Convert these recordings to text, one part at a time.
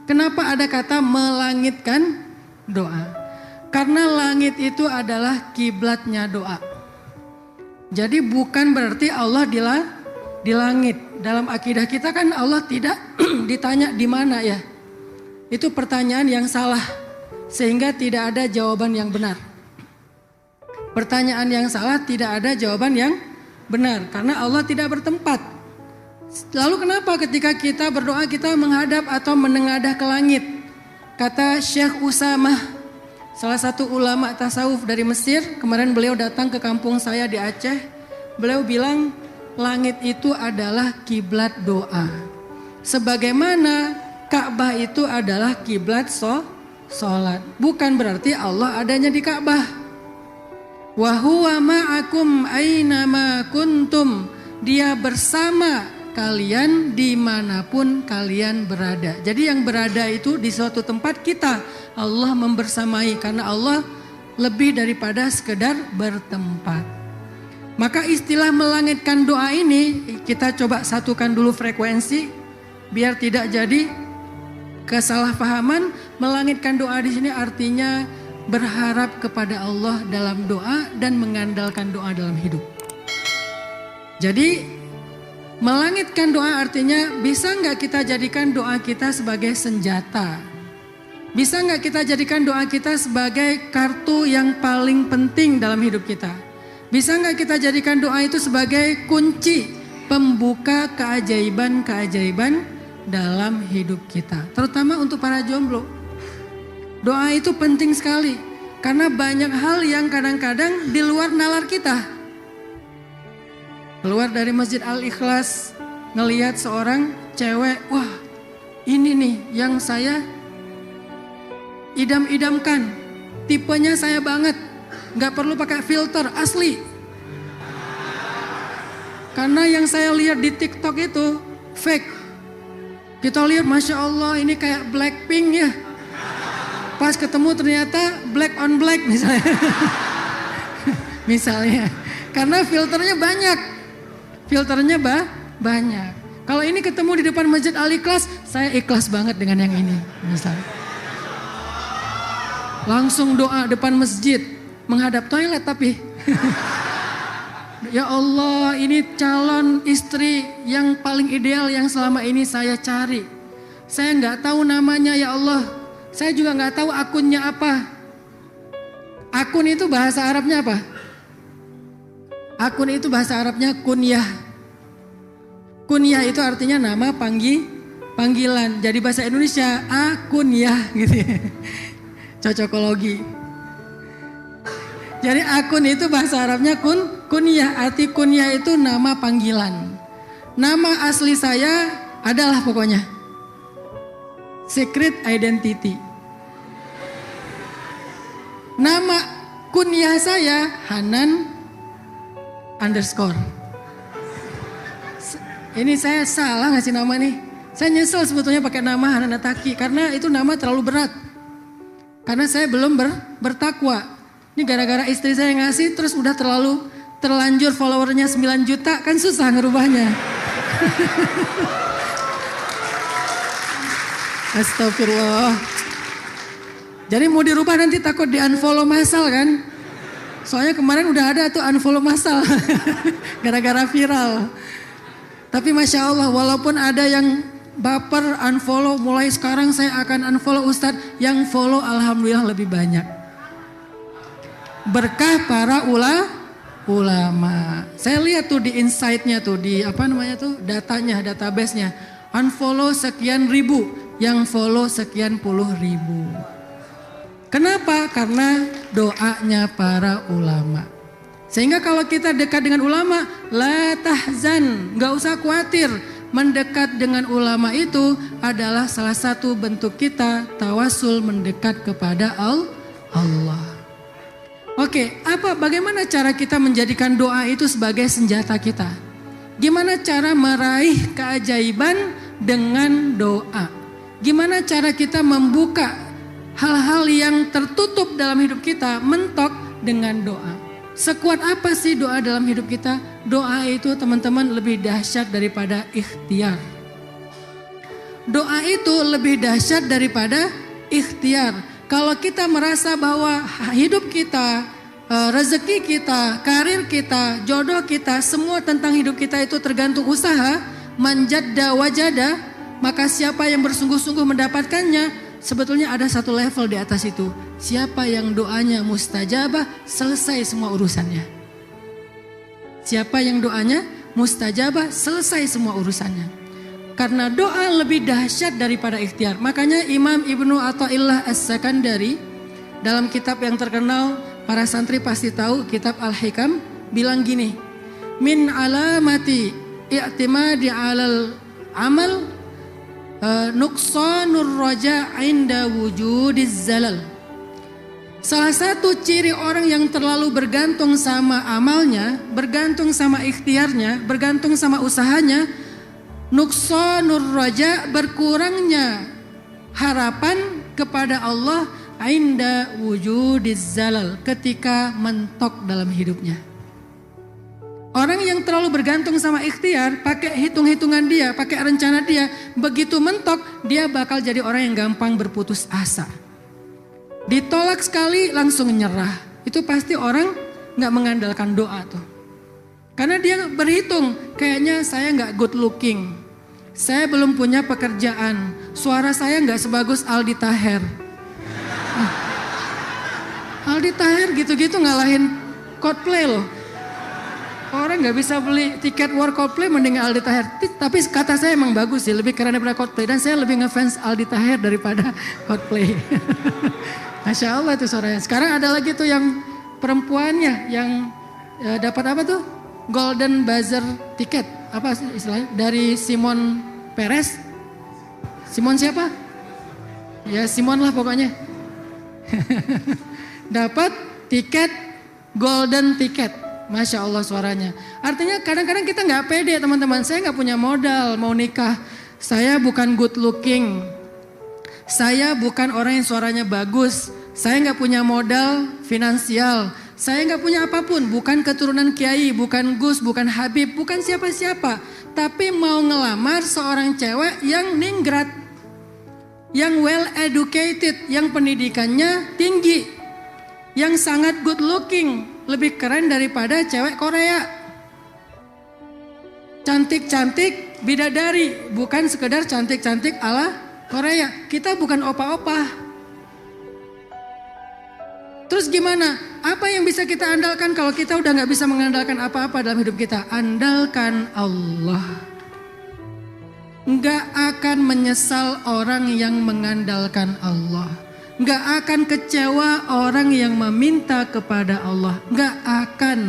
Kenapa ada kata melangitkan doa? Karena langit itu adalah kiblatnya doa. Jadi bukan berarti Allah di langit. Dalam akidah kita kan Allah tidak ditanya di mana ya. Itu pertanyaan yang salah. Sehingga tidak ada jawaban yang benar. Pertanyaan yang salah tidak ada jawaban yang benar. Karena Allah tidak bertempat. Lalu kenapa ketika kita berdoa kita menghadap atau menengadah ke langit? Kata Syekh Usamah, salah satu ulama tasawuf dari Mesir, kemarin beliau datang ke kampung saya di Aceh. Beliau bilang langit itu adalah kiblat doa. Sebagaimana Ka'bah itu adalah kiblat sholat. Bukan berarti Allah adanya di Ka'bah. Wa huwa ma'akum aynama kuntum. Dia bersama kalian dimanapun kalian berada. Jadi yang berada itu di suatu tempat kita. Allah membersamai karena Allah lebih daripada sekedar bertempat. Maka istilah melangitkan doa ini kita coba satukan dulu frekuensi biar tidak jadi kesalahpahaman. Melangitkan doa di sini artinya berharap kepada Allah dalam doa dan mengandalkan doa dalam hidup. Jadi melangitkan doa artinya bisa nggak kita jadikan doa kita sebagai senjata? Bisa nggak kita jadikan doa kita sebagai kartu yang paling penting dalam hidup kita? Bisa nggak kita jadikan doa itu sebagai kunci pembuka keajaiban-keajaiban dalam hidup kita? Terutama untuk para jomblo. Doa itu penting sekali karena banyak hal yang kadang-kadang di luar nalar kita. Keluar dari Masjid Al-Ikhlas, ngelihat seorang cewek, wah ini nih yang saya idam-idamkan, tipenya saya banget, gak perlu pakai filter, asli. Karena yang saya lihat di TikTok itu fake. Kita lihat Masya Allah ini kayak Blackpink ya. Pas ketemu ternyata black on black misalnya. Misalnya, karena filternya banyak. Filternya banyak. Kalau ini ketemu di depan Masjid Al-Ikhlas, saya ikhlas banget dengan yang ini. Misalnya. Langsung doa depan masjid, menghadap toilet tapi. Ya Allah, ini calon istri yang paling ideal yang selama ini saya cari. Saya nggak tahu namanya ya Allah. Saya juga nggak tahu akunnya apa. Akun itu bahasa Arabnya apa? Akun itu bahasa Arabnya kunyah. Kunyah itu artinya nama panggilan. Jadi bahasa Indonesia akunyah gitu. Cocokologi. Jadi akun itu bahasa Arabnya kunyah. Arti kunyah itu nama panggilan. Nama asli saya adalah pokoknya secret identity. Nama kunyah saya Hanan _ Ini saya salah ngasih nama nih. Saya nyesel sebetulnya pakai nama Hanan Ataki karena itu nama terlalu berat. Karena saya belum bertakwa. Ini gara-gara istri saya ngasih terus udah terlanjur followernya 9 juta kan susah ngerubahnya. Astagfirullah. Jadi mau dirubah nanti takut di unfollow massal kan. Soalnya kemarin udah ada tuh unfollow massal. Gara-gara viral. Tapi Masya Allah walaupun ada yang baper unfollow, mulai sekarang saya akan unfollow Ustadz. Yang follow alhamdulillah lebih banyak. Berkah para ulama. Saya lihat tuh di insight-nya tuh, di apa namanya tuh datanya, database-nya. Unfollow sekian ribu, yang follow sekian puluh ribu. Kenapa? Karena doanya para ulama. Sehingga kalau kita dekat dengan ulama, la tahzan, gak usah khawatir. Mendekat dengan ulama itu adalah salah satu bentuk kita tawasul mendekat kepada Allah. Oke, bagaimana cara kita menjadikan doa itu sebagai senjata kita? Gimana cara meraih keajaiban dengan doa? Gimana cara kita membuka hal-hal yang tertutup dalam hidup kita, mentok dengan doa? Sekuat apa sih doa dalam hidup kita? Doa itu teman-teman lebih dahsyat daripada ikhtiar. doa itu lebih dahsyat daripada ikhtiar. Kalau kita merasa bahwa hidup kita, rezeki kita, karir kita, jodoh kita, semua tentang hidup kita itu tergantung usaha, manjadda wajada, maka siapa yang bersungguh-sungguh mendapatkannya, sebetulnya ada satu level di atas itu. Siapa yang doanya mustajabah, selesai semua urusannya. Siapa yang doanya mustajabah, selesai semua urusannya. Karena doa lebih dahsyat daripada ikhtiar. Makanya Imam Ibnu Athaillah As-Sakandari dalam kitab yang terkenal, para santri pasti tahu, kitab Al-Hikam, bilang gini, min alamati i'timadi alal amal nuqsanur raja' inda wujudiz zalal. Salah satu ciri orang yang terlalu bergantung sama amalnya, bergantung sama ikhtiarnya, bergantung sama usahanya, nuqsanur raja', berkurangnya harapan kepada Allah inda wujudiz zalal, ketika mentok dalam hidupnya. Orang yang terlalu bergantung sama ikhtiar, pakai hitung-hitungan dia, pakai rencana dia, begitu mentok dia bakal jadi orang yang gampang berputus asa. Ditolak sekali langsung nyerah. Itu pasti orang gak mengandalkan doa tuh. Karena dia berhitung, kayaknya saya gak good looking, saya belum punya pekerjaan, suara saya gak sebagus Aldi Taher. Aldi Taher gitu-gitu ngalahin Coldplay loh. Orang gak bisa beli tiket war Coldplay mending Aldi Taher. Tapi kata saya emang bagus sih, lebih keren daripada Coldplay. Dan saya lebih ngefans Aldi Taher daripada Coldplay. Masya Allah tuh suaranya. Sekarang ada lagi tuh yang perempuannya yang dapat apa tuh? Golden Buzzer tiket. Apa istilahnya? Dari Simon Perez. Simon siapa? Ya Simon lah pokoknya. Dapat tiket, golden tiket. Masya Allah suaranya. Artinya kadang-kadang kita gak pede teman-teman. Saya gak punya modal mau nikah. Saya bukan good looking. Saya bukan orang yang suaranya bagus. Saya gak punya modal finansial. Saya gak punya apapun. Bukan keturunan kiai, bukan Gus, bukan Habib, bukan siapa-siapa. Tapi mau ngelamar seorang cewek yang ningrat. Yang well educated, yang pendidikannya tinggi. Yang sangat good looking. Lebih keren daripada cewek Korea. Cantik-cantik bidadari. Bukan sekedar cantik-cantik ala Korea. Kita bukan opa-opa. Terus gimana? Apa yang bisa kita andalkan kalau kita udah gak bisa mengandalkan apa-apa dalam hidup kita? Andalkan Allah. Gak akan menyesal orang yang mengandalkan Allah. Gak akan kecewa orang yang meminta kepada Allah. Gak akan.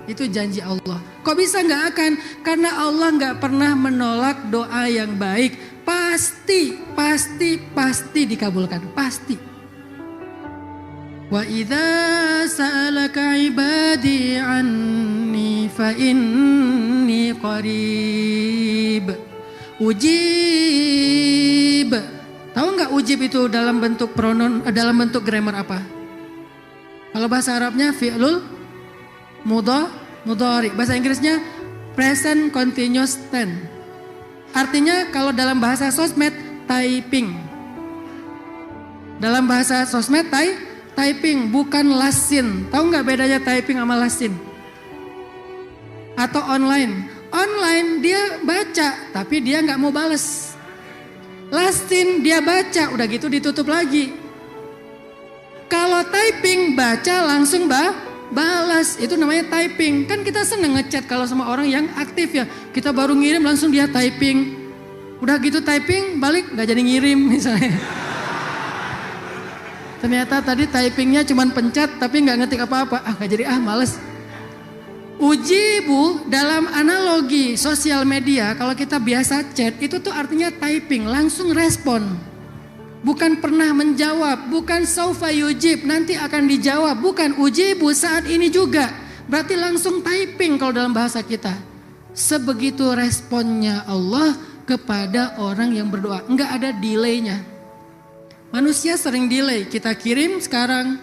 Itu janji Allah. Kok bisa gak akan? Karena Allah gak pernah menolak doa yang baik. Pasti dikabulkan. Pasti. Wa idza sa'alaka ibadi anni fa inni qarib. Ujib. Tahu nggak ujib itu dalam bentuk pronoun, dalam bentuk grammar apa? Kalau bahasa Arabnya fi'lul mudhari. Bahasa Inggrisnya present continuous tense. Artinya kalau dalam bahasa sosmed typing. Dalam bahasa sosmed typing bukan lasin. Tahu nggak bedanya typing sama lasin? Atau online. Online dia baca tapi dia nggak mau bales. Lasin dia baca, udah gitu ditutup lagi. Kalau typing baca langsung balas, itu namanya typing. Kan kita seneng ngechat kalau sama orang yang aktif ya. Kita baru ngirim langsung dia typing. Udah gitu typing balik gak jadi ngirim misalnya. Ternyata tadi typingnya cuman pencet tapi gak ngetik apa-apa. Gak jadi males. Ujibu dalam analogi sosial media, kalau kita biasa chat itu tuh artinya typing, langsung respon. Bukan pernah menjawab, bukan saufa yujib, nanti akan dijawab. Bukan ujibu saat ini juga, berarti langsung typing kalau dalam bahasa kita. Sebegitu responnya Allah kepada orang yang berdoa, enggak ada delaynya. Manusia sering delay, kita kirim sekarang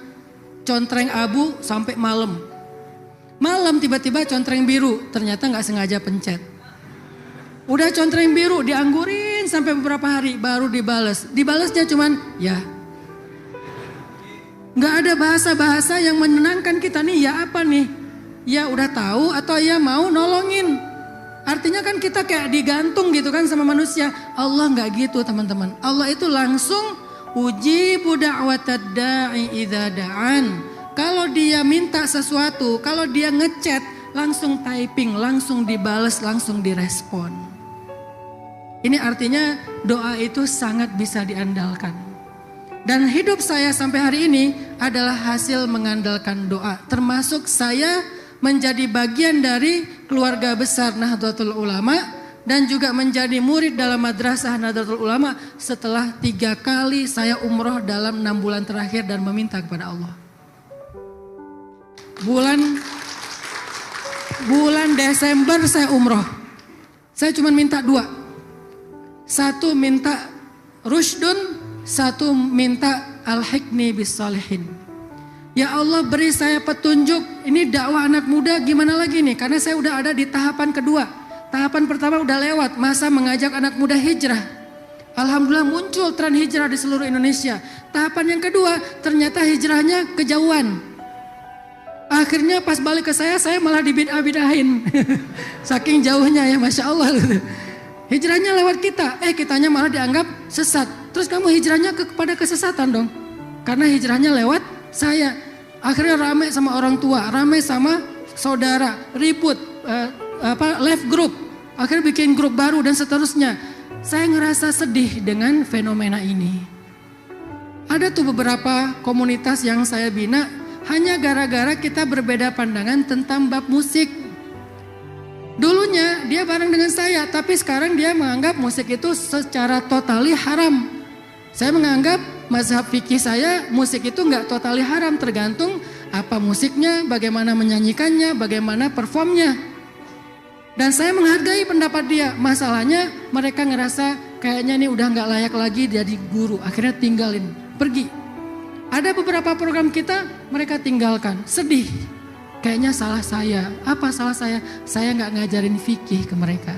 contreng abu sampai malam. Malam tiba-tiba contreng biru, ternyata nggak sengaja pencet. Udah contreng biru dianggurin sampai beberapa hari baru dibales. Dibalesnya cuman ya. Nggak ada bahasa-bahasa yang menenangkan kita nih, ya apa nih? Ya udah tahu atau ya mau nolongin. Artinya kan kita kayak digantung gitu kan sama manusia. Allah nggak gitu teman-teman. Allah itu langsung ujibu da'watad da'i idza da'an. Kalau dia minta sesuatu, kalau dia ngechat, langsung typing, langsung dibales, langsung direspon. Ini artinya doa itu sangat bisa diandalkan. Dan hidup saya sampai hari ini adalah hasil mengandalkan doa. Termasuk saya menjadi bagian dari keluarga besar Nahdlatul Ulama dan juga menjadi murid dalam madrasah Nahdlatul Ulama setelah 3 kali saya umroh dalam 6 bulan terakhir dan meminta kepada Allah. Bulan Desember saya umroh. Saya cuma minta 2. Satu minta rushdun, satu minta al-hikni bis salihin. Ya Allah beri saya petunjuk, ini dakwah anak muda gimana lagi nih? Karena saya udah ada di tahapan kedua. Tahapan pertama udah lewat, masa mengajak anak muda hijrah. Alhamdulillah muncul tren hijrah di seluruh Indonesia. Tahapan yang kedua ternyata hijrahnya kejauhan. Akhirnya pas balik ke saya malah dibid'ah-bid'ahin. Saking jauhnya ya Masya Allah. Hijrahnya lewat kita, kitanya malah dianggap sesat. Terus kamu hijrahnya kepada kesesatan dong. Karena hijrahnya lewat saya. Akhirnya ramai sama orang tua, ramai sama saudara, ribut, left group. Akhirnya bikin grup baru dan seterusnya. Saya ngerasa sedih dengan fenomena ini. Ada tuh beberapa komunitas yang saya bina hanya gara-gara kita berbeda pandangan tentang bab musik. Dulunya dia bareng dengan saya, tapi sekarang dia menganggap musik itu secara totali haram. Saya menganggap mazhab fikih saya musik itu nggak totali haram, tergantung apa musiknya, bagaimana menyanyikannya, bagaimana performnya. Dan saya menghargai pendapat dia. Masalahnya mereka ngerasa kayaknya nih udah nggak layak lagi jadi guru, akhirnya tinggalin, pergi. Ada beberapa program kita mereka tinggalkan, sedih. Kayaknya salah saya. Apa salah saya? Saya nggak ngajarin fikih ke mereka.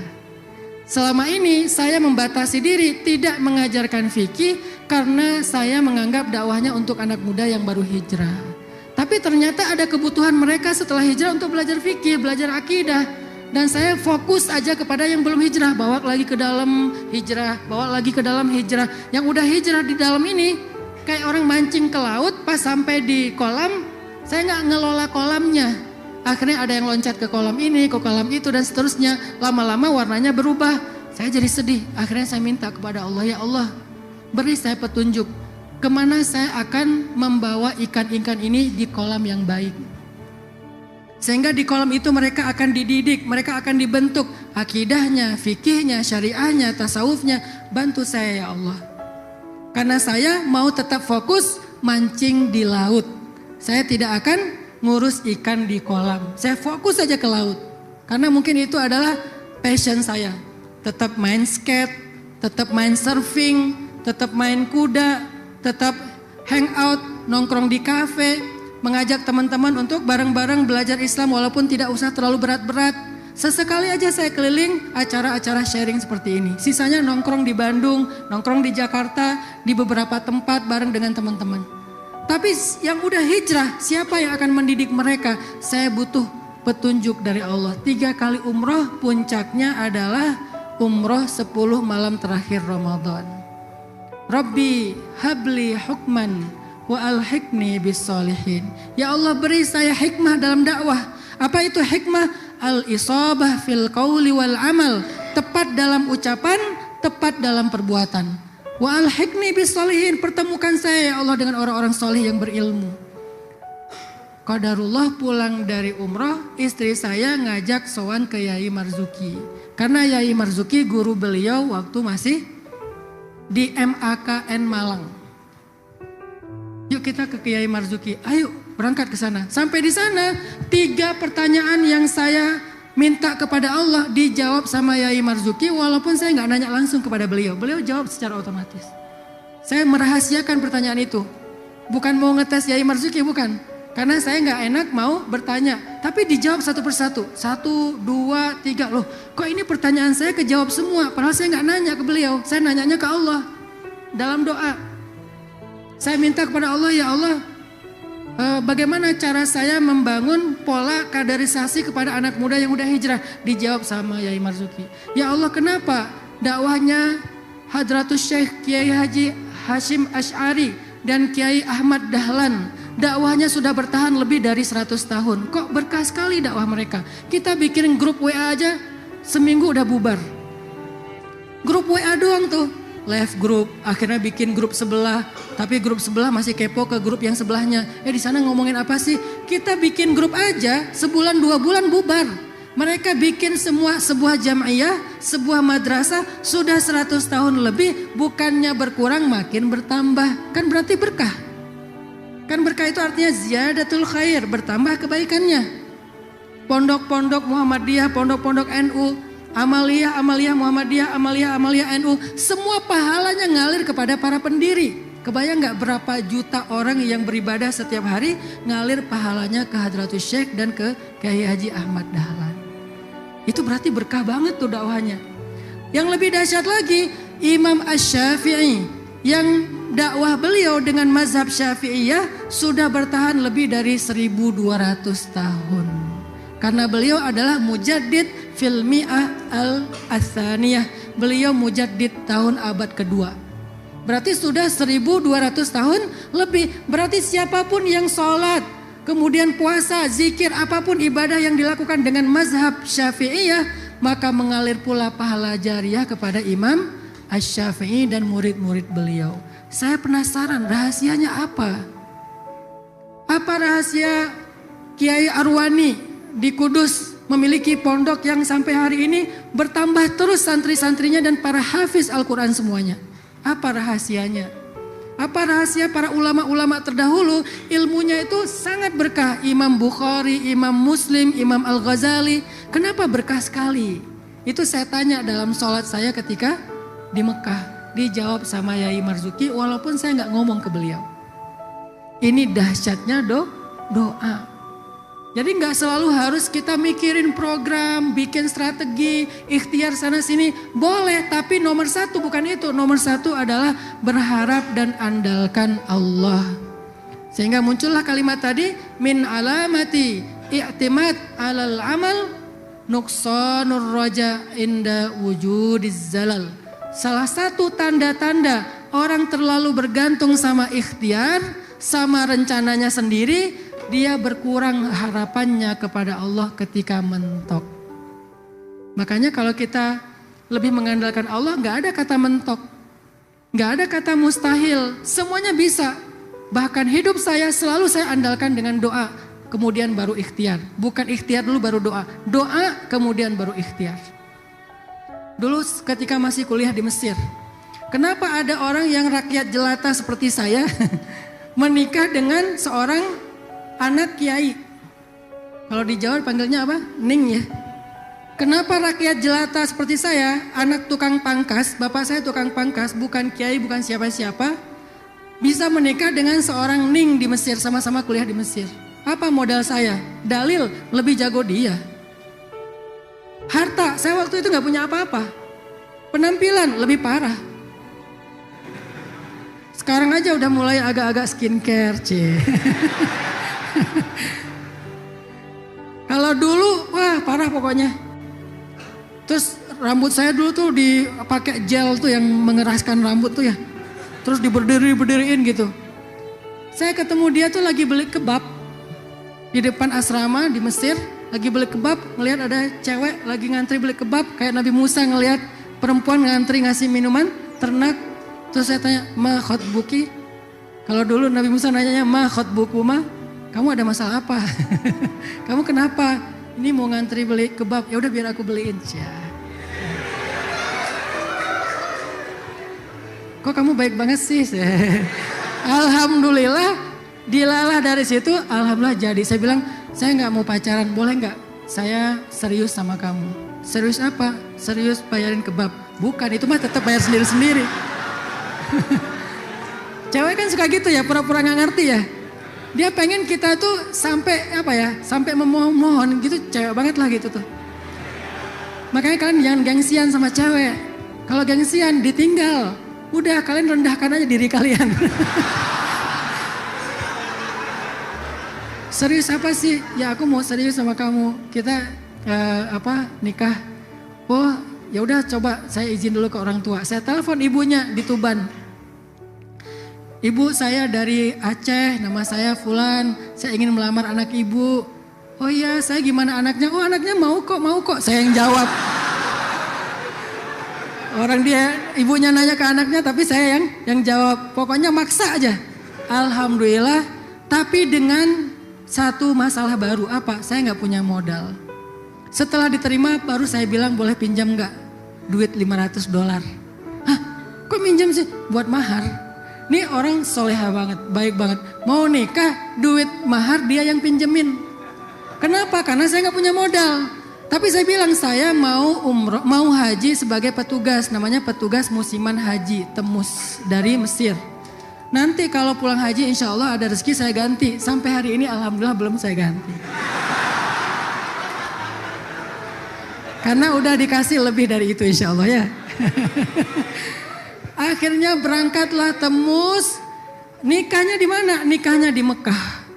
Selama ini saya membatasi diri tidak mengajarkan fikih karena saya menganggap dakwahnya untuk anak muda yang baru hijrah. Tapi ternyata ada kebutuhan mereka setelah hijrah untuk belajar fikih, belajar akidah. Dan saya fokus aja kepada yang belum hijrah, bawa lagi ke dalam hijrah, bawa lagi ke dalam hijrah. Yang udah hijrah di dalam ini kayak orang mancing ke laut, pas sampai di kolam saya nggak ngelola kolamnya. Akhirnya ada yang loncat ke kolam ini, ke kolam itu dan seterusnya. Lama-lama warnanya berubah. Saya jadi sedih. Akhirnya saya minta kepada Allah, ya Allah beri saya petunjuk. Kemana saya akan membawa ikan-ikan ini di kolam yang baik. Sehingga di kolam itu mereka akan dididik, mereka akan dibentuk. Akidahnya, fikihnya, syariahnya, tasawufnya. Bantu saya ya Allah. Karena saya mau tetap fokus mancing di laut. Saya tidak akan ngurus ikan di kolam. Saya fokus saja ke laut. Karena mungkin itu adalah passion saya. Tetap main skate, tetap main surfing, tetap main kuda, tetap hangout, nongkrong di kafe, mengajak teman-teman untuk bareng-bareng belajar Islam walaupun tidak usah terlalu berat-berat. Sesekali aja saya keliling acara-acara sharing seperti ini. Sisanya nongkrong di Bandung, nongkrong di Jakarta, di beberapa tempat bareng dengan teman-teman. Tapi yang udah hijrah, siapa yang akan mendidik mereka? Saya butuh petunjuk dari Allah. 3 kali umroh, puncaknya adalah umroh 10 malam terakhir Ramadan. Rabbi habli hukman wa alhiqni bis solihin. Ya Allah beri saya hikmah dalam dakwah. Apa itu hikmah? Al-isabah fil qawli wal amal. Tepat dalam ucapan, tepat dalam perbuatan. Wa alhiqni bis solihin, pertemukan saya ya Allah dengan orang-orang soleh yang berilmu. Qadarullah pulang dari umroh, istri saya ngajak sowan ke Yai Marzuki. Karena Yai Marzuki guru beliau waktu masih di MAKN Malang. Yuk kita ke Kiai Marzuki, ayo berangkat ke sana. Sampai di sana 3 pertanyaan yang saya minta kepada Allah dijawab sama Yai Marzuki walaupun saya nggak nanya langsung kepada beliau. Beliau jawab secara otomatis. Saya merahasiakan pertanyaan itu. Bukan mau ngetes Yai Marzuki, bukan. Karena saya nggak enak mau bertanya, tapi dijawab satu persatu. 1, 2, 3, loh kok ini pertanyaan saya kejawab semua. Padahal saya nggak nanya ke beliau, saya nanyanya ke Allah dalam doa. Saya minta kepada Allah, ya Allah, bagaimana cara saya membangun pola kaderisasi kepada anak muda yang udah hijrah? Dijawab sama Yai Marzuki. Ya Allah, kenapa dakwahnya Hadratus Syekh Kiai Haji Hashim Asy'ari dan Kiai Ahmad Dahlan, dakwahnya sudah bertahan lebih dari 100 tahun. Kok berkah sekali dakwah mereka. Kita bikin grup WA aja seminggu udah bubar. Grup WA doang tuh. Left group, akhirnya bikin grup sebelah, tapi grup sebelah masih kepo ke grup yang sebelahnya. Di sana ngomongin apa sih? Kita bikin grup aja, sebulan 2 bulan bubar. Mereka bikin semua sebuah jam'iyah, sebuah madrasah sudah 100 tahun lebih, bukannya berkurang makin bertambah. Kan berarti berkah. Kan berkah itu artinya ziyadatul khair, bertambah kebaikannya. Pondok-pondok Muhammadiyah, pondok-pondok NU, Amaliyah Muhammadiyah, NU, semua pahalanya ngalir kepada para pendiri. Kebayang gak berapa juta orang yang beribadah setiap hari ngalir pahalanya ke Hadratus Syekh dan ke Kiai Haji Ahmad Dahlan. Itu berarti berkah banget tuh dakwahnya. Yang lebih dahsyat lagi, Imam Asy-Syafi'i yang dakwah beliau dengan mazhab Syafi'iyah sudah bertahan lebih dari 1200 tahun. Karena beliau adalah mujaddid fil mi'ah al-atsaniyah. Beliau mujaddid tahun abad kedua. Berarti sudah 1200 tahun lebih. Berarti siapapun yang sholat, kemudian puasa, zikir, apapun ibadah yang dilakukan dengan mazhab Syafi'iyah, maka mengalir pula pahala jariah kepada Imam Asy-Syafi'i dan murid-murid beliau. Saya penasaran rahasianya apa? Apa rahasia Kiai Arwani di Kudus memiliki pondok yang sampai hari ini bertambah terus santri-santrinya dan para hafiz Al-Quran semuanya? Apa rahasianya? Apa rahasia para ulama-ulama terdahulu? Ilmunya itu sangat berkah. Imam Bukhari, Imam Muslim, Imam Al-Ghazali. Kenapa berkah sekali? Itu saya tanya dalam sholat saya ketika di Mekah. Dijawab sama Yai Marzuki walaupun saya nggak ngomong ke beliau. Ini dahsyatnya doa. Jadi nggak selalu harus kita mikirin program, bikin strategi, ikhtiar sana sini. Boleh, tapi nomor 1 bukan itu. Nomor 1 adalah berharap dan andalkan Allah. Sehingga muncullah kalimat tadi, min alamati i'timad alal amal nuqsanur raja inda wujudiz zalal. Salah satu tanda-tanda orang terlalu bergantung sama ikhtiar, sama rencananya sendiri, dia berkurang harapannya kepada Allah ketika mentok. Makanya kalau kita lebih mengandalkan Allah, gak ada kata mentok, gak ada kata mustahil, semuanya bisa. Bahkan hidup saya selalu saya andalkan dengan doa, kemudian baru ikhtiar. Bukan ikhtiar dulu baru doa, doa kemudian baru ikhtiar. Dulu ketika masih kuliah di Mesir, kenapa ada orang yang rakyat jelata seperti saya menikah dengan seorang anak kiai? Kalau di Jawa panggilnya apa? Ning ya. Kenapa rakyat jelata seperti saya, anak tukang pangkas, bapak saya tukang pangkas, bukan kiai, bukan siapa-siapa, bisa menikah dengan seorang Ning di Mesir, sama-sama kuliah di Mesir? Apa modal saya? Dalil, lebih jago dia. Harta, saya waktu itu gak punya apa-apa. Penampilan, lebih parah. Sekarang aja udah mulai agak-agak skincare, Kalau dulu, wah parah pokoknya. Terus rambut saya dulu tuh dipakai gel tuh yang mengeraskan rambut tuh ya. Terus diberdiriin gitu. Saya ketemu dia tuh lagi beli kebab di depan asrama di Mesir. Lagi beli kebab, ngelihat ada cewek lagi ngantri beli kebab. Kayak Nabi Musa ngelihat perempuan ngantri ngasih minuman ternak. Terus saya tanya, ma khotbuki? Kalau dulu Nabi Musa nanyanya, ma khotbukuma? Kamu ada masalah apa? Kamu kenapa? Ini mau ngantri beli kebab, ya udah biar aku beliin. Kok kamu baik banget sih? Alhamdulillah, dilalah dari situ, alhamdulillah jadi. Saya bilang, saya nggak mau pacaran, boleh nggak? Saya serius sama kamu. Serius apa? Serius bayarin kebab. Bukan, itu mah tetap bayar sendiri-sendiri. Cewek kan suka gitu ya, pura-pura nggak ngerti ya. Dia pengen kita tuh sampai apa ya, sampai memohon-mohon gitu, cewek banget lah gitu tuh. Makanya kalian jangan gengsian sama cewek. Kalau gengsian ditinggal, udah kalian rendahkan aja diri kalian. Serius apa sih? Ya aku mau serius sama kamu. Kita nikah. Oh ya udah coba saya izin dulu ke orang tua. Saya telepon ibunya di Tuban. Ibu saya dari Aceh, nama saya Fulan. Saya ingin melamar anak ibu. Oh iya, saya gimana anaknya? Oh anaknya mau kok. Saya yang jawab. Orang ibunya nanya ke anaknya, tapi saya yang jawab. Pokoknya maksa aja. Alhamdulillah. Tapi dengan satu masalah baru, apa? Saya nggak punya modal. Setelah diterima, baru saya bilang boleh pinjam nggak? Duit $500. Hah? Kok minjam sih? Buat mahar. Ini orang soleha banget, baik banget. Mau nikah, duit mahar dia yang pinjemin. Kenapa? Karena saya nggak punya modal. Tapi saya bilang saya mau haji sebagai petugas, namanya petugas musiman haji, Temus dari Mesir. Nanti kalau pulang haji insya Allah ada rezeki saya ganti. Sampai hari ini alhamdulillah belum saya ganti. Karena udah dikasih lebih dari itu insya Allah ya. Akhirnya berangkatlah Temus. Nikahnya di mana? Nikahnya di Mekah.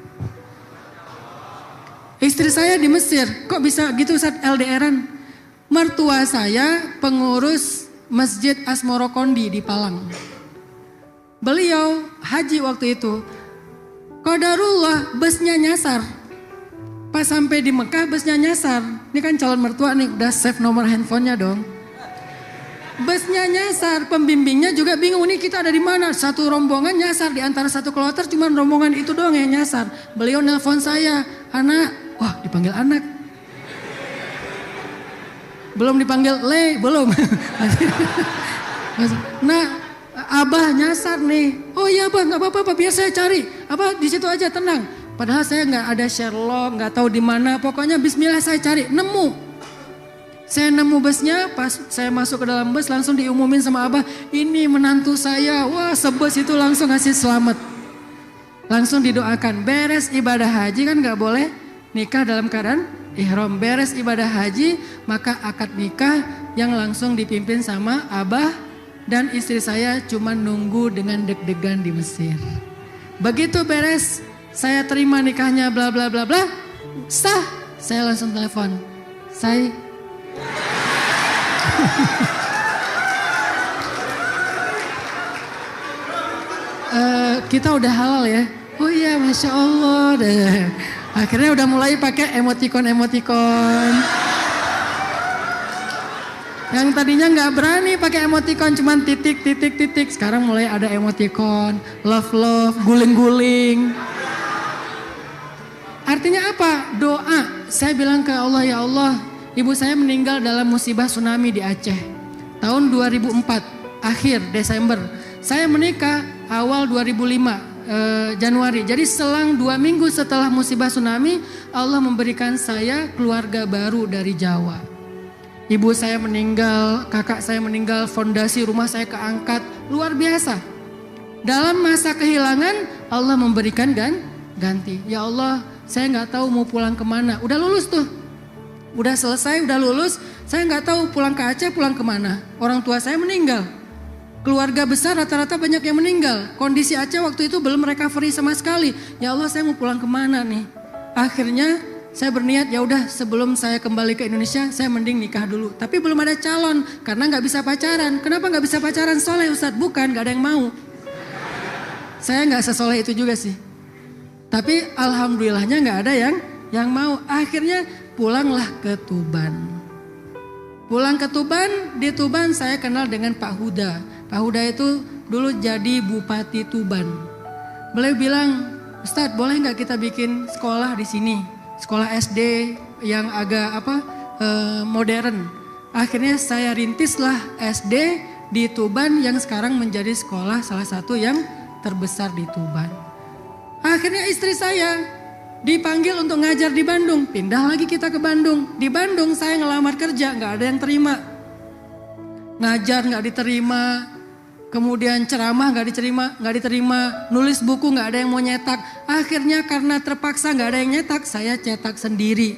Istri saya di Mesir. Kok bisa gitu Ustaz LDRan? Mertua saya pengurus Masjid Asmoro Kondi di Palang. Beliau haji waktu itu. Qadarullah busnya nyasar. Pas sampai di Mekah busnya nyasar. Ini kan calon mertua nih, udah save nomor handphonenya dong. Busnya nyasar, pembimbingnya juga bingung, ini kita ada di mana? Satu rombongan nyasar, di antara satu kloter cuma rombongan itu doang yang nyasar. Beliau nelpon saya, anak, wah dipanggil anak. Belum dipanggil belum. Nah, abah nyasar nih. Oh iya abah, nggak apa-apa, biar saya cari. Abah di situ aja tenang. Padahal saya nggak ada Sherlock, nggak tahu di mana. Pokoknya Bismillah saya cari, nemu. Saya nemu busnya, pas saya masuk ke dalam bus langsung diumumin sama abah, ini menantu saya. Wah sebus itu langsung ngasih selamat. Langsung didoakan, beres ibadah haji kan gak boleh nikah dalam keadaan ihram. Beres ibadah haji, maka akad nikah yang langsung dipimpin sama abah dan istri saya cuma nunggu dengan deg-degan di Mesir. Begitu beres, saya terima nikahnya bla bla bla bla, sah, saya langsung telepon. Kita udah halal ya. Oh iya Masya Allah deh. Akhirnya udah mulai pakai emoticon. Yang tadinya nggak berani pakai emoticon, cuman titik. Sekarang mulai ada emoticon, love, guling-guling. Artinya apa? Doa. Saya bilang ke Allah, ya Allah, ibu saya meninggal dalam musibah tsunami di Aceh. Tahun 2004, akhir Desember. Saya menikah awal 2005, Januari. Jadi selang 2 minggu setelah musibah tsunami, Allah memberikan saya keluarga baru dari Jawa. Ibu saya meninggal, kakak saya meninggal, fondasi rumah saya keangkat. Luar biasa. Dalam masa kehilangan, Allah memberikan ganti. Ya Allah, saya nggak tahu mau pulang kemana. Udah lulus tuh. Udah selesai, udah lulus, saya nggak tahu pulang ke Aceh, pulang kemana. Orang tua saya meninggal. Keluarga besar rata-rata banyak yang meninggal. Kondisi Aceh waktu itu belum recovery sama sekali. Ya Allah, saya mau pulang kemana nih? Akhirnya saya berniat, ya udah sebelum saya kembali ke Indonesia, saya mending nikah dulu. Tapi belum ada calon, karena nggak bisa pacaran. Kenapa nggak bisa pacaran? Soleh Ustadz, bukan, nggak ada yang mau. Saya nggak sesoleh itu juga sih. Tapi alhamdulillahnya nggak ada yang mau. Akhirnya pulanglah ke Tuban. Pulang ke Tuban, di Tuban saya kenal dengan Pak Huda. Pak Huda itu dulu jadi Bupati Tuban. Beliau bilang, Ustadz boleh nggak kita bikin sekolah di sini? Sekolah SD yang agak modern. Akhirnya saya rintislah SD di Tuban yang sekarang menjadi sekolah salah satu yang terbesar di Tuban. Akhirnya istri saya dipanggil untuk ngajar di Bandung, pindah lagi kita ke Bandung. Di Bandung saya ngelamar kerja, nggak ada yang terima. Ngajar nggak diterima. kemudian ceramah nggak diterima, nulis buku nggak ada yang mau nyetak. Akhirnya karena terpaksa nggak ada yang nyetak, saya cetak sendiri.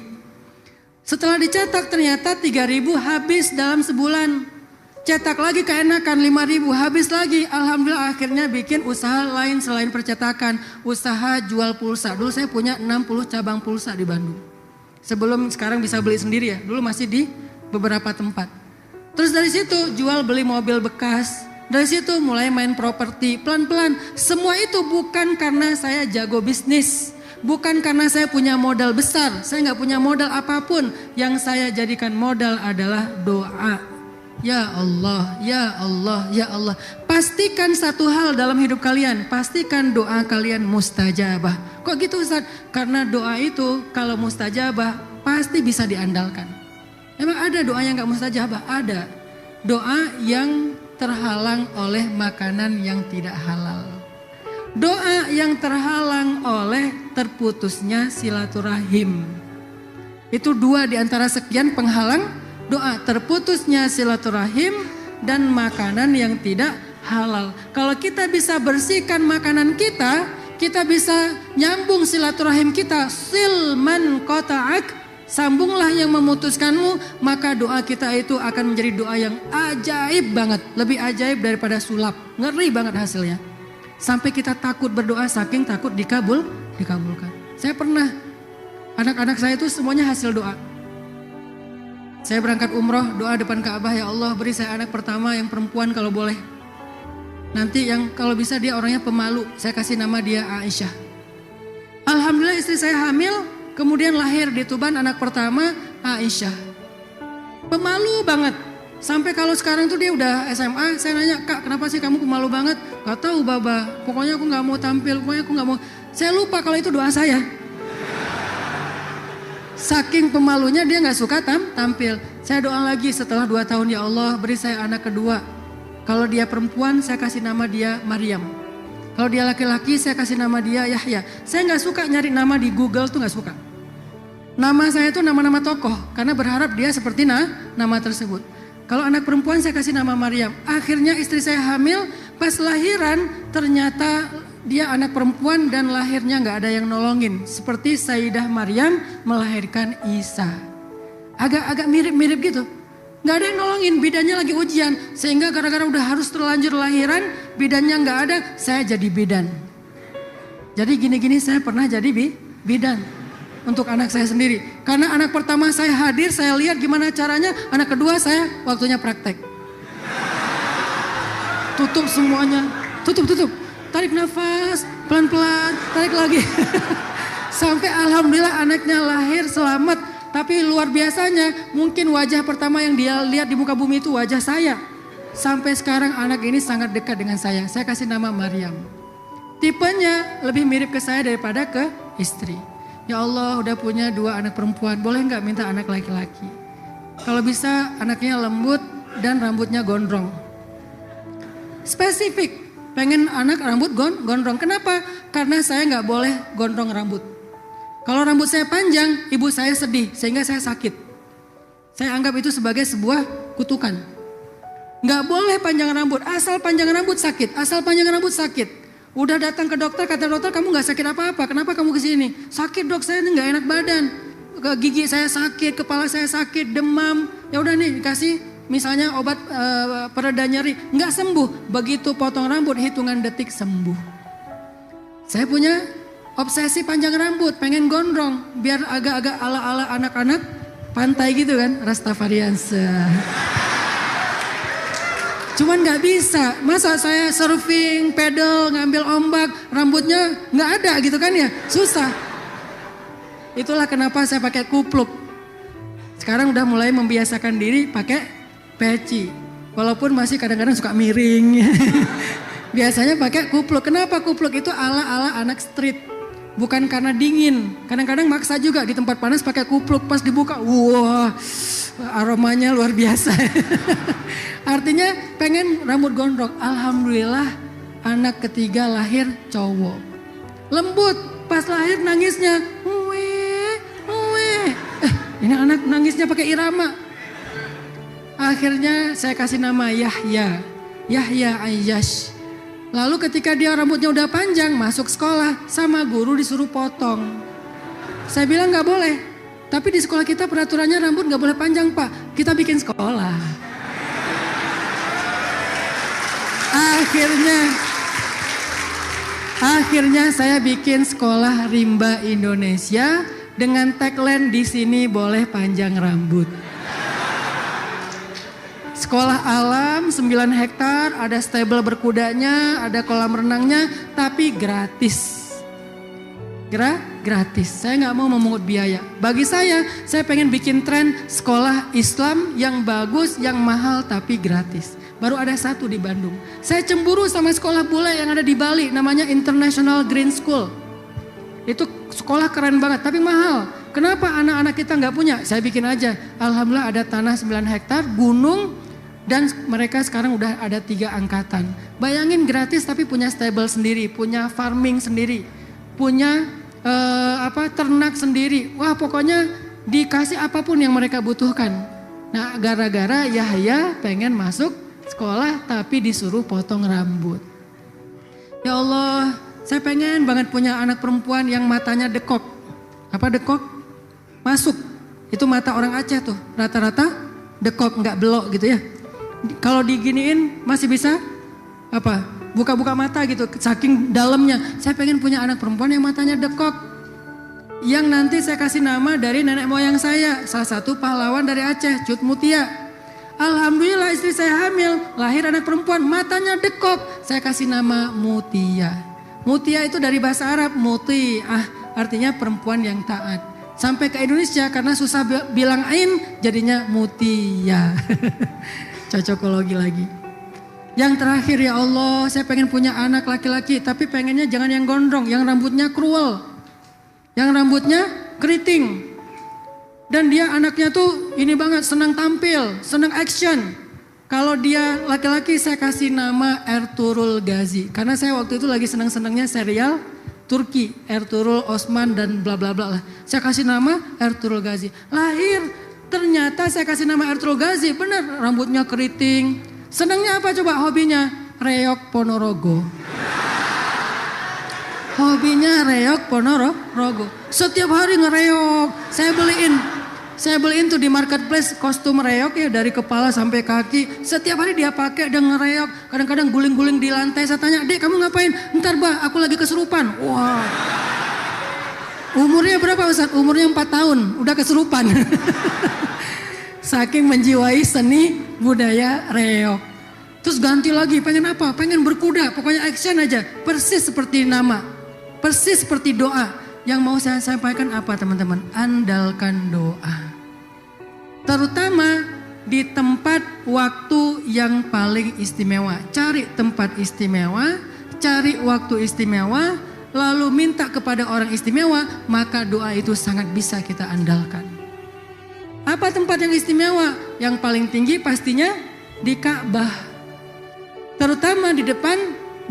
Setelah dicetak ternyata 3.000 habis dalam sebulan. Cetak lagi keenakan 5.000 habis lagi. Alhamdulillah akhirnya bikin usaha lain selain percetakan. Usaha jual pulsa. Dulu saya punya 60 cabang pulsa di Bandung. Sebelum sekarang bisa beli sendiri ya. Dulu masih di beberapa tempat. Terus dari situ jual beli mobil bekas. Dari situ mulai main properti pelan-pelan. Semua itu bukan karena saya jago bisnis. Bukan karena saya punya modal besar. Saya nggak punya modal apapun. Yang saya jadikan modal adalah doa. Ya Allah, ya Allah, ya Allah. Pastikan satu hal dalam hidup kalian. Pastikan doa kalian mustajabah. Kok gitu Ustaz? Karena doa itu kalau mustajabah pasti bisa diandalkan. Emang ada doa yang gak mustajabah? Ada. Doa yang terhalang oleh makanan yang tidak halal. Doa yang terhalang oleh terputusnya silaturahim. Itu 2 di antara sekian penghalang. Doa terputusnya silaturahim dan makanan yang tidak halal. Kalau kita bisa bersihkan makanan kita, kita bisa nyambung silaturahim kita. Silman qata'ak, sambunglah yang memutuskanmu, maka doa kita itu akan menjadi doa yang ajaib banget. Lebih ajaib daripada sulap. Ngeri banget hasilnya. Sampai kita takut berdoa saking takut dikabulkan. Saya pernah, anak-anak saya itu semuanya hasil doa. Saya berangkat umroh, doa depan Ka'bah, ya Allah beri saya anak pertama yang perempuan kalau boleh. Nanti yang kalau bisa dia orangnya pemalu, saya kasih nama dia Aisyah. Alhamdulillah istri saya hamil, kemudian lahir di Tuban anak pertama Aisyah. Pemalu banget, sampai kalau sekarang tuh dia udah SMA, saya nanya, Kak kenapa sih kamu pemalu banget? Gak tahu Baba, pokoknya aku gak mau tampil, pokoknya aku gak mau. Saya lupa kalau itu doa saya. Saking pemalunya dia gak suka tampil. Saya doa lagi setelah 2 tahun, ya Allah beri saya anak kedua. Kalau dia perempuan saya kasih nama dia Maryam. Kalau dia laki-laki saya kasih nama dia Yahya. Saya gak suka nyari nama di Google tuh gak suka. Nama saya itu nama-nama tokoh karena berharap dia seperti nama tersebut. Kalau anak perempuan saya kasih nama Maryam. Akhirnya istri saya hamil, pas lahiran ternyata dia anak perempuan dan lahirnya gak ada yang nolongin. Seperti Sayyidah Maryam melahirkan Isa. Agak mirip-mirip gitu. Gak ada yang nolongin, bidannya lagi ujian. Sehingga gara-gara udah harus terlanjur lahiran, bidannya gak ada, saya jadi bidan. Jadi gini-gini saya pernah jadi bidan untuk anak saya sendiri. Karena anak pertama saya hadir, saya lihat gimana caranya. Anak kedua saya waktunya praktek. Tutup semuanya, tutup. Tarik nafas, pelan-pelan, tarik lagi. Sampai alhamdulillah anaknya lahir selamat. Tapi luar biasanya mungkin wajah pertama yang dia lihat di muka bumi itu wajah saya. Sampai sekarang anak ini sangat dekat dengan saya. Saya kasih nama Maryam. Tipenya lebih mirip ke saya daripada ke istri. Ya Allah udah punya 2 anak perempuan, boleh nggak minta anak laki-laki? Kalau bisa anaknya lembut dan rambutnya gondrong. Spesifik. Pengen anak rambut gondrong. Kenapa? Karena saya nggak boleh gondrong rambut. Kalau rambut saya panjang, ibu saya sedih sehingga saya sakit. Saya anggap itu sebagai sebuah kutukan. Nggak boleh panjang rambut, asal panjang rambut sakit, asal panjang rambut sakit. Udah datang ke dokter, kata dokter kamu nggak sakit apa-apa, kenapa kamu kesini? Sakit dok, saya ini nggak enak badan. Gigi saya sakit, kepala saya sakit, demam. Ya udah nih dikasih. Misalnya obat pereda nyeri, nggak sembuh. Begitu potong rambut, hitungan detik sembuh. Saya punya obsesi panjang rambut, pengen gondrong. Biar agak-agak ala-ala anak-anak pantai gitu kan, Rastafarianse. Cuman nggak bisa, masa saya surfing, pedal, ngambil ombak, rambutnya nggak ada gitu kan ya, susah. Itulah kenapa saya pakai kupluk. Sekarang udah mulai membiasakan diri pakai peci, walaupun masih kadang-kadang suka miring. Biasanya pakai kupluk. Kenapa kupluk itu ala-ala anak street? Bukan karena dingin. Kadang-kadang maksa juga di tempat panas pakai kupluk. Pas dibuka, wah aromanya luar biasa. Artinya pengen rambut gondrong. Alhamdulillah anak ketiga lahir cowok. Lembut. Pas lahir nangisnya, ini anak nangisnya pakai irama. Akhirnya saya kasih nama Yahya. Yahya Ayyash. Lalu ketika dia rambutnya udah panjang, masuk sekolah, sama guru disuruh potong. Saya bilang nggak boleh. Tapi di sekolah kita peraturannya rambut nggak boleh panjang, Pak. Kita bikin sekolah. Akhirnya saya bikin sekolah rimba Indonesia dengan tagline di sini boleh panjang rambut. Sekolah alam 9 hektar, ada stable berkudanya, ada kolam renangnya, tapi gratis. Gratis, saya nggak mau memungut biaya. Bagi saya pengen bikin tren sekolah Islam yang bagus, yang mahal tapi gratis. Baru ada satu di Bandung. Saya cemburu sama sekolah bule yang ada di Bali, namanya International Green School. Itu sekolah keren banget, tapi mahal. Kenapa anak-anak kita nggak punya? Saya bikin aja. Alhamdulillah ada tanah 9 hektar, gunung, dan mereka sekarang udah ada 3 angkatan. Bayangin gratis tapi punya stable sendiri, punya farming sendiri, punya ternak sendiri. Wah pokoknya dikasih apapun yang mereka butuhkan. Nah gara-gara Yahya pengen masuk sekolah tapi disuruh potong rambut. Ya Allah, saya pengen banget punya anak perempuan yang matanya dekok. Apa dekok? Masuk. Itu mata orang Aceh tuh, rata-rata dekok, nggak belok gitu ya. Kalau diginiin masih bisa buka-buka mata gitu saking dalamnya. Saya pengen punya anak perempuan yang matanya dekok, yang nanti saya kasih nama dari nenek moyang saya, salah satu pahlawan dari Aceh, Cut Mutia. Alhamdulillah istri saya hamil, lahir anak perempuan matanya dekok, saya kasih nama Mutia. Mutia itu dari bahasa Arab muti, artinya perempuan yang taat. Sampai ke Indonesia karena susah bilang ain jadinya Mutia. Cocokologi lagi. Yang terakhir ya Allah, saya pengen punya anak laki-laki, tapi pengennya jangan yang gondrong, yang rambutnya kruwel, yang rambutnya keriting. Dan dia anaknya tuh ini banget, senang tampil, senang action. Kalau dia laki-laki saya kasih nama Ertuğrul Gazi, karena saya waktu itu lagi senang-senangnya serial Turki, Ertuğrul Osman dan bla bla bla lah. Saya kasih nama Ertuğrul Gazi. Lahir. Ternyata saya kasih nama Ertuğrul Gazi, benar rambutnya keriting. Senangnya apa coba hobinya? Reog Ponorogo. Hobinya reog Ponorogo. Setiap hari ngereog. Saya beliin tuh di marketplace kostum reog ya dari kepala sampai kaki. Setiap hari dia pakai dan ngereog. Kadang-kadang guling-guling di lantai. Saya tanya, "Dek, kamu ngapain?" "Ntar, Bah, aku lagi kesurupan." Wah. Umurnya berapa Ustaz? Umurnya 4 tahun, udah kesurupan. Saking menjiwai seni budaya reog. Terus ganti lagi, pengen apa? Pengen berkuda, pokoknya action aja. Persis seperti nama, persis seperti doa. Yang mau saya sampaikan apa teman-teman? Andalkan doa. Terutama di tempat waktu yang paling istimewa. Cari tempat istimewa, cari waktu istimewa, lalu minta kepada orang istimewa, maka doa itu sangat bisa kita andalkan. Apa tempat yang istimewa? Yang paling tinggi pastinya di Ka'bah. Terutama di depan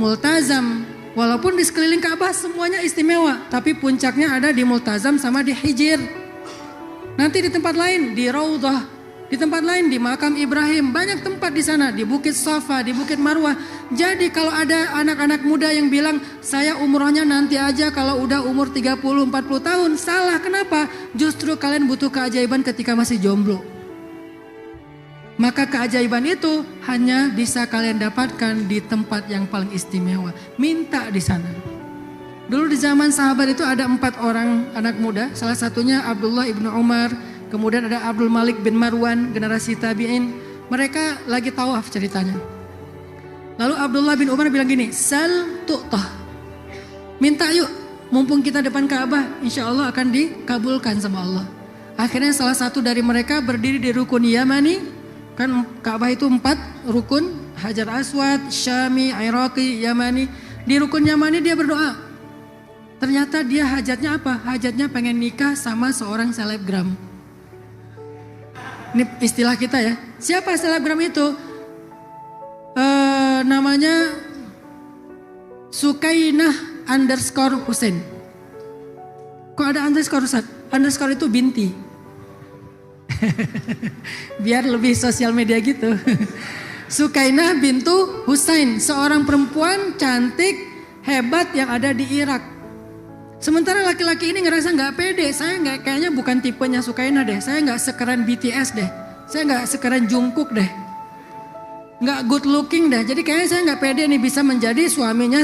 Multazam. Walaupun di sekeliling Ka'bah semuanya istimewa, tapi puncaknya ada di Multazam sama di Hijr. Nanti di tempat lain di Raudhah, di tempat lain di Makam Ibrahim, banyak tempat di sana, di Bukit Safa, di Bukit Marwah. Jadi kalau ada anak-anak muda yang bilang saya umrohnya nanti aja kalau udah umur 30-40 tahun, salah. Kenapa? Justru kalian butuh keajaiban ketika masih jomblo. Maka keajaiban itu hanya bisa kalian dapatkan di tempat yang paling istimewa. Minta di sana. Dulu di zaman sahabat itu ada 4 orang anak muda. Salah satunya Abdullah ibnu Umar. Kemudian ada Abdul Malik bin Marwan, generasi tabi'in. Mereka lagi tawaf ceritanya. Lalu Abdullah bin Umar bilang gini, "Sal tu'tah." Minta yuk, mumpung kita depan Ka'bah, insya Allah akan dikabulkan sama Allah. Akhirnya salah satu dari mereka berdiri di rukun Yamani. Kan Ka'bah itu 4 rukun, Hajar Aswad, Syami, Iraqi, Yamani. Di rukun Yamani dia berdoa. Ternyata dia hajatnya apa? Hajatnya pengen nikah sama seorang selebgram. Ini istilah kita ya. Siapa selebgram itu? Namanya Sukainah _Husain. Kok ada underscore Ustaz? Underscore itu binti. Biar lebih sosial media gitu. Sukainah bintu Husain, seorang perempuan cantik, hebat yang ada di Irak. Sementara laki-laki ini ngerasa nggak pede, saya nggak, kayaknya bukan tipenya Sukainah deh, saya nggak sekeren BTS deh, saya nggak sekeren Jungkook deh, nggak good looking deh. Jadi kayaknya saya nggak pede nih bisa menjadi suaminya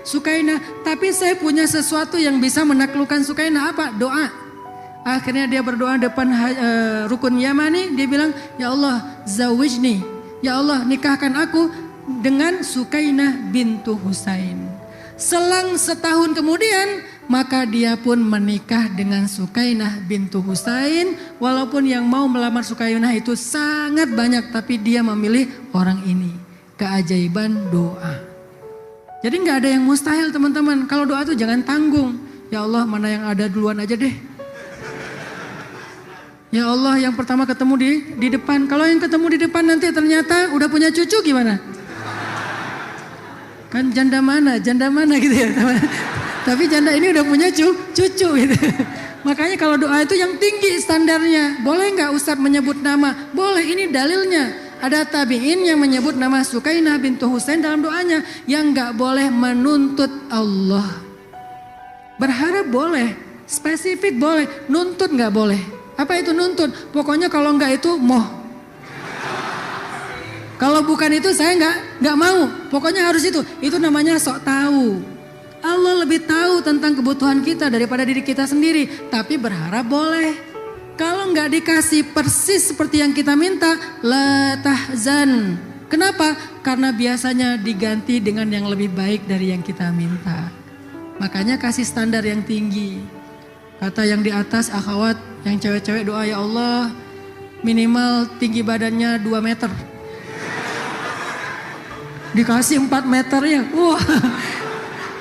Sukainah. Tapi saya punya sesuatu yang bisa menaklukkan Sukainah, apa? Doa. Akhirnya dia berdoa depan rukun Yamani, dia bilang, ya Allah zawijni, ya Allah nikahkan aku dengan Sukainah bintu Husain. Selang setahun kemudian, maka dia pun menikah dengan Sukainah bintu Husain. Walaupun yang mau melamar Sukainah itu sangat banyak, tapi dia memilih orang ini. Keajaiban doa. Jadi nggak ada yang mustahil teman-teman. Kalau doa tuh jangan tanggung. Ya Allah, mana yang ada duluan aja deh. Ya Allah, yang pertama ketemu di depan. Kalau yang ketemu di depan nanti ternyata udah punya cucu gimana? Kan janda mana gitu ya. Tapi janda ini udah punya cucu gitu. Makanya kalau doa itu yang tinggi standarnya. Boleh nggak Ustadz menyebut nama? Boleh, ini dalilnya. Ada tabi'in yang menyebut nama Sukainah bintu Husain dalam doanya. Yang nggak boleh menuntut Allah. Berharap boleh, spesifik boleh, nuntut nggak boleh. Apa itu nuntut? Pokoknya kalau nggak itu moh. Kalau bukan itu saya nggak mau. Pokoknya harus itu. Itu namanya sok tahu. Allah lebih tahu tentang kebutuhan kita daripada diri kita sendiri. Tapi berharap boleh. Kalau nggak dikasih persis seperti yang kita minta, la tahzan. Kenapa? Karena biasanya diganti dengan yang lebih baik dari yang kita minta. Makanya kasih standar yang tinggi. Kata yang di atas, akhwat, yang cewek-cewek doa, ya Allah minimal tinggi badannya 2 meter. Dikasih 4 meter ya, wah,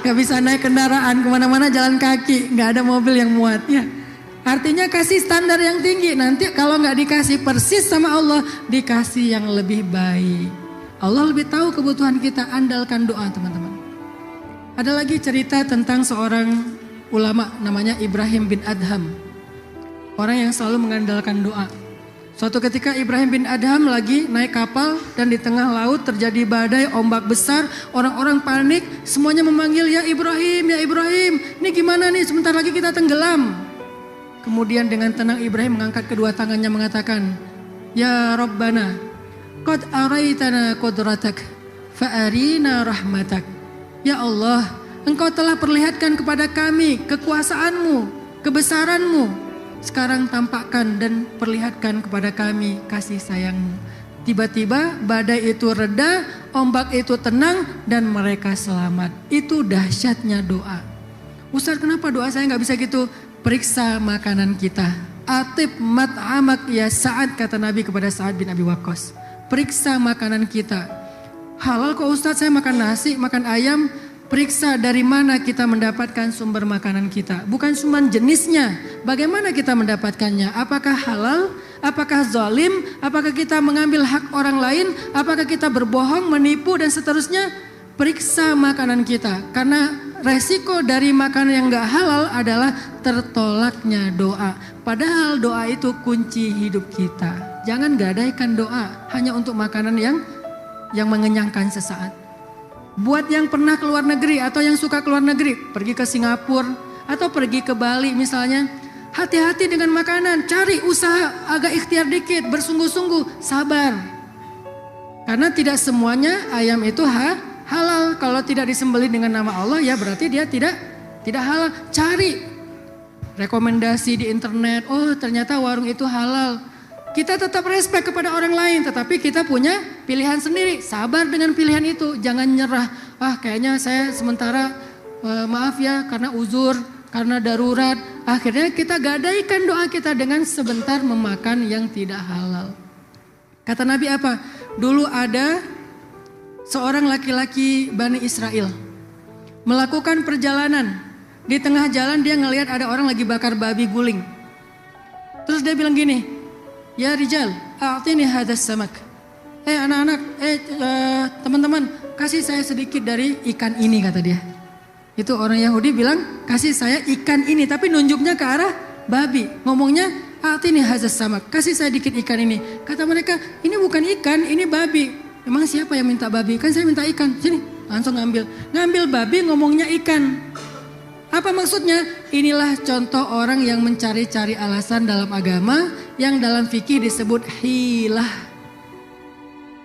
gak bisa naik kendaraan kemana-mana jalan kaki, gak ada mobil yang muat ya. Artinya kasih standar yang tinggi, nanti kalau gak dikasih persis sama Allah, dikasih yang lebih baik. Allah lebih tahu kebutuhan kita, andalkan doa teman-teman. Ada lagi cerita tentang seorang ulama namanya Ibrahim bin Adham. Orang yang selalu mengandalkan doa. Suatu ketika Ibrahim bin Adham lagi naik kapal dan di tengah laut terjadi badai, ombak besar, orang-orang panik, semuanya memanggil, ya Ibrahim, ini gimana nih, sebentar lagi kita tenggelam. Kemudian dengan tenang Ibrahim mengangkat kedua tangannya mengatakan, ya Rabbana, qad araitana qudratak, fa'arina rahmatak. Ya Allah, Engkau telah perlihatkan kepada kami kekuasaanmu, kebesaranmu. Sekarang tampakkan dan perlihatkan kepada kami kasih sayangmu. Tiba-tiba badai itu reda, ombak itu tenang dan mereka selamat. Itu dahsyatnya doa. Ustaz, kenapa doa saya gak bisa gitu? Periksa makanan kita. Atib mat'amak ya Sa'ad, kata Nabi kepada Sa'ad bin Abi Waqqas. Periksa makanan kita. Halal kok Ustaz, saya makan nasi, makan ayam. Periksa dari mana kita mendapatkan sumber makanan kita. Bukan cuma jenisnya, bagaimana kita mendapatkannya. Apakah halal, apakah zalim, apakah kita mengambil hak orang lain, apakah kita berbohong, menipu dan seterusnya. Periksa makanan kita. Karena resiko dari makanan yang gak halal adalah tertolaknya doa. Padahal doa itu kunci hidup kita. Jangan gadaikan doa hanya untuk makanan yang mengenyangkan sesaat. Buat yang pernah keluar negeri atau yang suka keluar negeri, pergi ke Singapura atau pergi ke Bali misalnya, hati-hati dengan makanan, cari usaha agak ikhtiar dikit, bersungguh-sungguh, sabar. Karena tidak semuanya ayam itu halal. Kalau tidak disembelih dengan nama Allah ya berarti dia tidak halal. Cari rekomendasi di internet, oh ternyata warung itu halal. Kita tetap respect kepada orang lain, tetapi kita punya pilihan sendiri. Sabar dengan pilihan itu, jangan nyerah. Kayaknya saya sementara maaf ya karena uzur, karena darurat. Akhirnya kita gadaikan doa kita dengan sebentar memakan yang tidak halal. Kata Nabi apa? Dulu ada seorang laki-laki Bani Israel melakukan perjalanan. Di tengah jalan dia ngelihat ada orang lagi bakar babi guling. Terus dia bilang gini, ya Rijal, a'tini hadas samak. Anak-anak, teman-teman, kasih saya sedikit dari ikan ini, kata dia. Itu orang Yahudi bilang, kasih saya ikan ini, tapi nunjuknya ke arah babi. Ngomongnya, a'tini hadas samak, kasih saya dikit ikan ini. Kata mereka, ini bukan ikan, ini babi. Emang siapa yang minta babi? Kan saya minta ikan. Sini, langsung ngambil. Ngambil babi ngomongnya ikan. Apa maksudnya? Inilah contoh orang yang mencari-cari alasan dalam agama yang dalam fikih disebut hilah.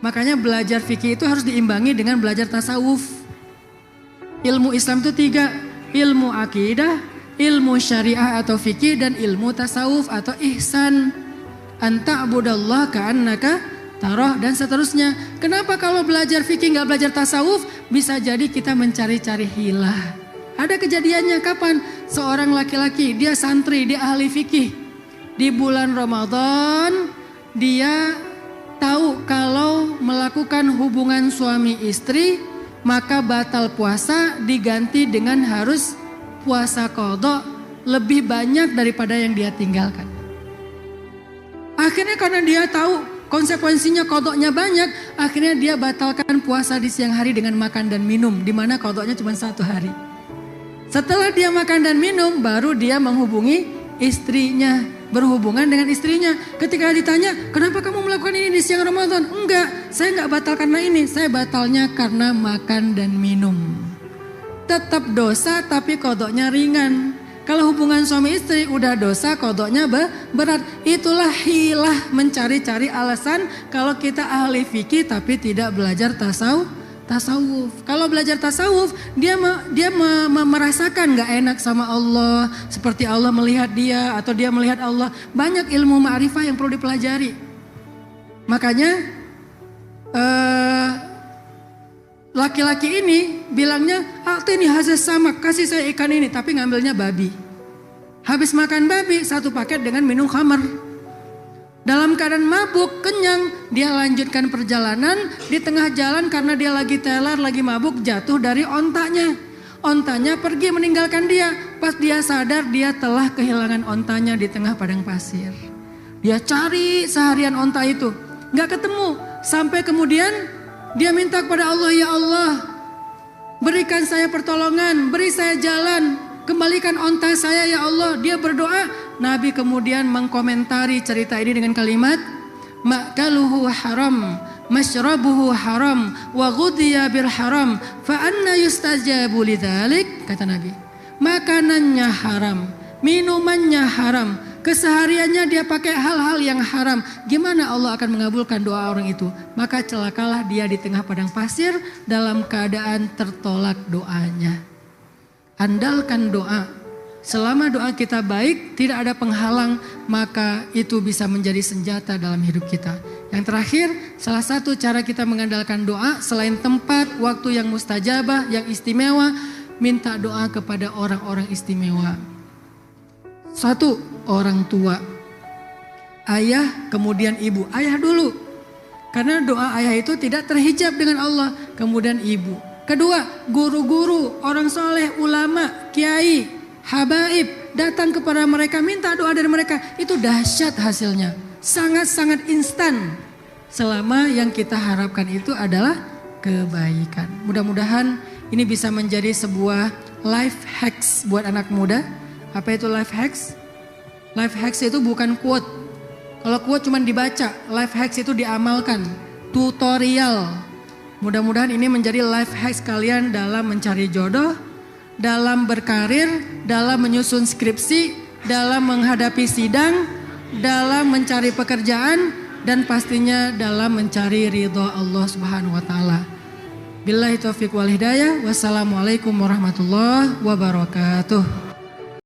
Makanya belajar fikih itu harus diimbangi dengan belajar tasawuf. Ilmu Islam itu 3, ilmu akidah, ilmu syariah atau fikih, dan ilmu tasawuf atau ihsan. Anta'budallah ka'annaka tarah, dan seterusnya. Kenapa kalau belajar fikih nggak belajar tasawuf? Bisa jadi kita mencari-cari hilah. Ada kejadiannya kapan? Seorang laki-laki, dia santri, dia ahli fikih. Di bulan Ramadan dia tahu kalau melakukan hubungan suami istri maka batal puasa, diganti dengan harus puasa qadha lebih banyak daripada yang dia tinggalkan. Akhirnya karena dia tahu konsekuensinya qadhanya banyak, akhirnya dia batalkan puasa di siang hari dengan makan dan minum, di mana qadhanya cuma 1 hari. Setelah dia makan dan minum, baru dia menghubungi istrinya, berhubungan dengan istrinya. Ketika ditanya, kenapa kamu melakukan ini di siang Ramadan? Enggak, saya enggak batal karena ini, saya batalnya karena makan dan minum. Tetap dosa tapi qadhanya ringan. Kalau hubungan suami istri udah dosa, qadhanya berat. Itulah hilah, mencari-cari alasan kalau kita ahli fikih tapi tidak belajar tasawuf. Kalau belajar tasawuf, dia merasakan gak enak sama Allah, seperti Allah melihat dia atau dia melihat Allah. Banyak ilmu ma'rifah yang perlu dipelajari. Makanya laki-laki ini bilangnya, "Atini hazas sama, kasih saya ikan ini," tapi ngambilnya babi. Habis makan babi, 1 paket dengan minum khamar. Dalam keadaan mabuk, kenyang, dia lanjutkan perjalanan. Di tengah jalan karena dia lagi teler, lagi mabuk, jatuh dari ontanya. Ontanya pergi meninggalkan dia. Pas dia sadar, dia telah kehilangan ontanya di tengah padang pasir. Dia cari seharian onta itu, gak ketemu. Sampai kemudian dia minta kepada Allah, "Ya Allah, berikan saya pertolongan, beri saya jalan, kembalikan onta saya ya Allah." Dia berdoa. Nabi kemudian mengkomentari cerita ini dengan kalimat, "Ma'kaluhu haram, masyrabuhu haram, wa ghudhiya bil haram, fa anna yustajabu lidzalik." Kata Nabi, makanannya haram, minumannya haram, kesehariannya dia pakai hal-hal yang haram. Gimana Allah akan mengabulkan doa orang itu? Maka celakalah dia di tengah padang pasir dalam keadaan tertolak doanya. Andalkan doa. Selama doa kita baik, tidak ada penghalang, maka itu bisa menjadi senjata dalam hidup kita. Yang terakhir, salah satu cara kita mengandalkan doa selain tempat, waktu yang mustajabah, yang istimewa, minta doa kepada orang-orang istimewa. 1, orang tua. Ayah, kemudian ibu. Ayah dulu. Karena doa ayah itu tidak terhijab dengan Allah. Kemudian ibu. Kedua, guru-guru, orang soleh, ulama, kiai, habaib, datang kepada mereka, minta doa dari mereka. Itu dahsyat hasilnya, sangat-sangat instan. Selama yang kita harapkan itu adalah kebaikan. Mudah-mudahan ini bisa menjadi sebuah life hacks buat anak muda. Apa itu life hacks? Life hacks itu bukan quote. Kalau quote cuma dibaca, life hacks itu diamalkan, tutorial. Mudah-mudahan ini menjadi life hacks kalian dalam mencari jodoh, dalam berkarir, dalam menyusun skripsi, dalam menghadapi sidang, dalam mencari pekerjaan, dan pastinya dalam mencari ridho Allah Subhanahu wa taala. Billahi taufiq wal hidayah. Wassalamualaikum warahmatullahi wabarakatuh.